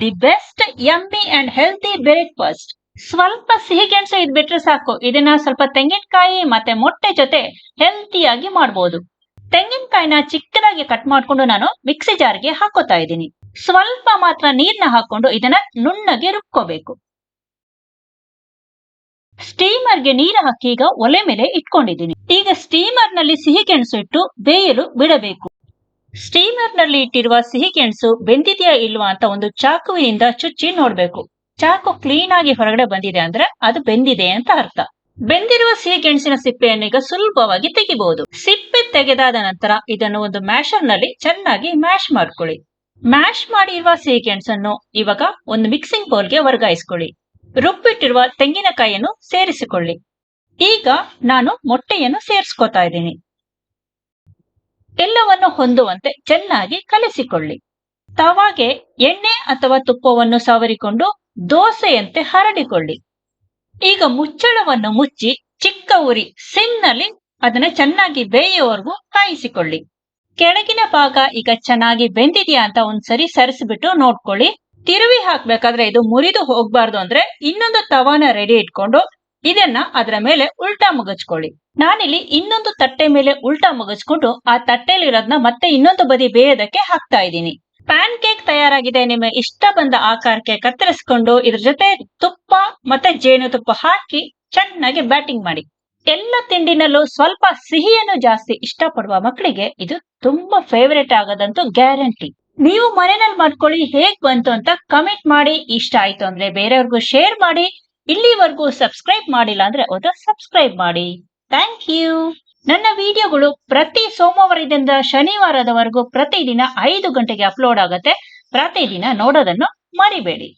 The best yummy and healthy breakfast. ಸ್ವಲ್ಪ ಸಿಹಿ ಗೆಣಸು ಇದ್ಬಿಟ್ರೆ ಸಾಕು. ಇದನ್ನ ಸ್ವಲ್ಪ ತೆಂಗಿನಕಾಯಿ ಮತ್ತೆ ಮೊಟ್ಟೆ ಜೊತೆ ಹೆಲ್ತಿಯಾಗಿ ಮಾಡಬಹುದು. ತೆಂಗಿನಕಾಯಿನ ಚಿಕ್ಕದಾಗಿ ಕಟ್ ಮಾಡ್ಕೊಂಡು ನಾನು ಮಿಕ್ಸಿ ಜಾರ್ಗೆ ಹಾಕೋತಾ ಇದ್ದೀನಿ. ಸ್ವಲ್ಪ ಮಾತ್ರ ನೀರ್ನ ಹಾಕೊಂಡು ಇದನ್ನ ನುಣ್ಣಗೆ ರುಬ್ಕೋಬೇಕು. ಸ್ಟೀಮರ್ಗೆ ನೀರು ಹಾಕಿ ಈಗ ಒಲೆ ಮೇಲೆ ಇಟ್ಕೊಂಡಿದ್ದೀನಿ. ಈಗ ಸ್ಟೀಮರ್ ನಲ್ಲಿ ಸಿಹಿ ಗೆಣಸು ಇಟ್ಟು ಬೇಯಲು ಬಿಡಬೇಕು. ಸ್ಟೀಮರ್ ನಲ್ಲಿ ಇಟ್ಟಿರುವ ಸಿಹಿ ಗೆಣಸು ಬೆಂದಿದೆಯಾ ಇಲ್ವಾ ಅಂತ ಒಂದು ಚಾಕುವಿನಿಂದ ಚುಚ್ಚಿ ನೋಡ್ಬೇಕು. ಚಾಕು ಕ್ಲೀನ್ ಆಗಿ ಹೊರಗಡೆ ಬಂದಿದೆ ಅಂದ್ರೆ ಅದು ಬೆಂದಿದೆ ಅಂತ ಅರ್ಥ. ಬೆಂದಿರುವ ಸಿಹಿ ಗೆಣಸಿನ ಸಿಪ್ಪೆಯನ್ನು ಈಗ ಸುಲಭವಾಗಿ ತೆಗಿಬಹುದು. ಸಿಪ್ಪೆ ತೆಗೆದಾದ ನಂತರ ಇದನ್ನು ಒಂದು ಮ್ಯಾಶರ್ ನಲ್ಲಿ ಚೆನ್ನಾಗಿ ಮ್ಯಾಶ್ ಮಾಡ್ಕೊಳ್ಳಿ. ಮ್ಯಾಶ್ ಮಾಡಿರುವ ಸಿಹಿ ಗೆಣಸನ್ನು ಇವಾಗ ಒಂದು ಮಿಕ್ಸಿಂಗ್ ಬೌಲ್ಗೆ ವರ್ಗಾಯಿಸ್ಕೊಳ್ಳಿ. ರುಬ್ಬಿಟ್ಟಿರುವ ತೆಂಗಿನಕಾಯಿಯನ್ನು ಸೇರಿಸಿಕೊಳ್ಳಿ. ಈಗ ನಾನು ಮೊಟ್ಟೆಯನ್ನು ಸೇರಿಸ್ಕೊತಾ ಇದ್ದೀನಿ. ಎಲ್ಲವನ್ನು ಹೊಂದುವಂತೆ ಚೆನ್ನಾಗಿ ಕಲಿಸಿಕೊಳ್ಳಿ. ತವಾಗೆ ಎಣ್ಣೆ ಅಥವಾ ತುಪ್ಪವನ್ನು ಸವರಿಕೊಂಡು ದೋಸೆಯಂತೆ ಹರಡಿಕೊಳ್ಳಿ. ಈಗ ಮುಚ್ಚಳವನ್ನು ಮುಚ್ಚಿ ಚಿಕ್ಕ ಉರಿ ಸಿಮ್ನಲ್ಲಿ ಅದನ್ನ ಚೆನ್ನಾಗಿ ಬೇಯುವವರೆಗೂ ಕಾಯಿಸಿಕೊಳ್ಳಿ. ಕೆಳಗಿನ ಭಾಗ ಈಗ ಚೆನ್ನಾಗಿ ಬೆಂದಿದೆಯಾ ಅಂತ ಒಂದ್ಸರಿ ಸರಿಸಿಬಿಟ್ಟು ನೋಡ್ಕೊಳ್ಳಿ. ತಿರುವಿ ಹಾಕ್ಬೇಕಾದ್ರೆ ಇದು ಮುರಿದು ಹೋಗ್ಬಾರ್ದು ಅಂದ್ರೆ ಇನ್ನೊಂದು ತವಾನ ರೆಡಿ ಇಟ್ಕೊಂಡು ಇದನ್ನ ಅದರ ಮೇಲೆ ಉಲ್ಟಾ ಮುಗಚ್ಕೊಳ್ಳಿ. ನಾನಿಲ್ಲಿ ಇನ್ನೊಂದು ತಟ್ಟೆ ಮೇಲೆ ಉಲ್ಟಾ ಮುಗಚ್ಕೊಂಡು ಆ ತಟ್ಟೆಲಿರೋದನ್ನ ಮತ್ತೆ ಇನ್ನೊಂದು ಬದಿ ಬೇಯೋದಕ್ಕೆ ಹಾಕ್ತಾ ಇದ್ದೀನಿ. ಪ್ಯಾನ್ ಕೇಕ್ ತಯಾರಾಗಿದೆ. ನಿಮಗೆ ಇಷ್ಟ ಬಂದ ಆಕಾರಕ್ಕೆ ಕತ್ತರಿಸಿಕೊಂಡು ಇದ್ರ ಜೊತೆ ತುಪ್ಪ ಮತ್ತೆ ಜೇನುತುಪ್ಪ ಹಾಕಿ ಚೆನ್ನಾಗಿ ಬ್ಯಾಟಿಂಗ್ ಮಾಡಿ. ಎಲ್ಲ ತಿಂಡಿನಲ್ಲೂ ಸ್ವಲ್ಪ ಸಿಹಿಯನ್ನು ಜಾಸ್ತಿ ಇಷ್ಟಪಡುವ ಮಕ್ಕಳಿಗೆ ಇದು ತುಂಬಾ ಫೇವರೇಟ್ ಆಗೋದಂತೂ ಗ್ಯಾರಂಟಿ. ನೀವು ಮನೆಯಲ್ಲಿ ಮಾಡ್ಕೊಳ್ಳಿ. ಹೇಗ್ ಬಂತು ಅಂತ ಕಮೆಂಟ್ ಮಾಡಿ. ಇಷ್ಟ ಆಯ್ತು ಅಂದ್ರೆ ಬೇರೆಯವ್ರಿಗೂ ಶೇರ್ ಮಾಡಿ. ಇಲ್ಲಿವರೆಗೂ ಸಬ್ಸ್ಕ್ರೈಬ್ ಮಾಡಿಲ್ಲ ಅಂದ್ರೆ ಸಬ್ಸ್ಕ್ರೈಬ್ ಮಾಡಿ. Thank you. ನನ್ನ ವಿಡಿಯೋಗಳು ಪ್ರತಿ ಸೋಮವಾರದಿಂದ ಶನಿವಾರದವರೆಗೂ ಪ್ರತಿದಿನ 5 ಗಂಟೆಗೆ ಅಪ್ಲೋಡ್ ಆಗುತ್ತೆ. ಪ್ರತಿದಿನ ನೋಡೋದನ್ನು ಮರಿಬೇಡಿ.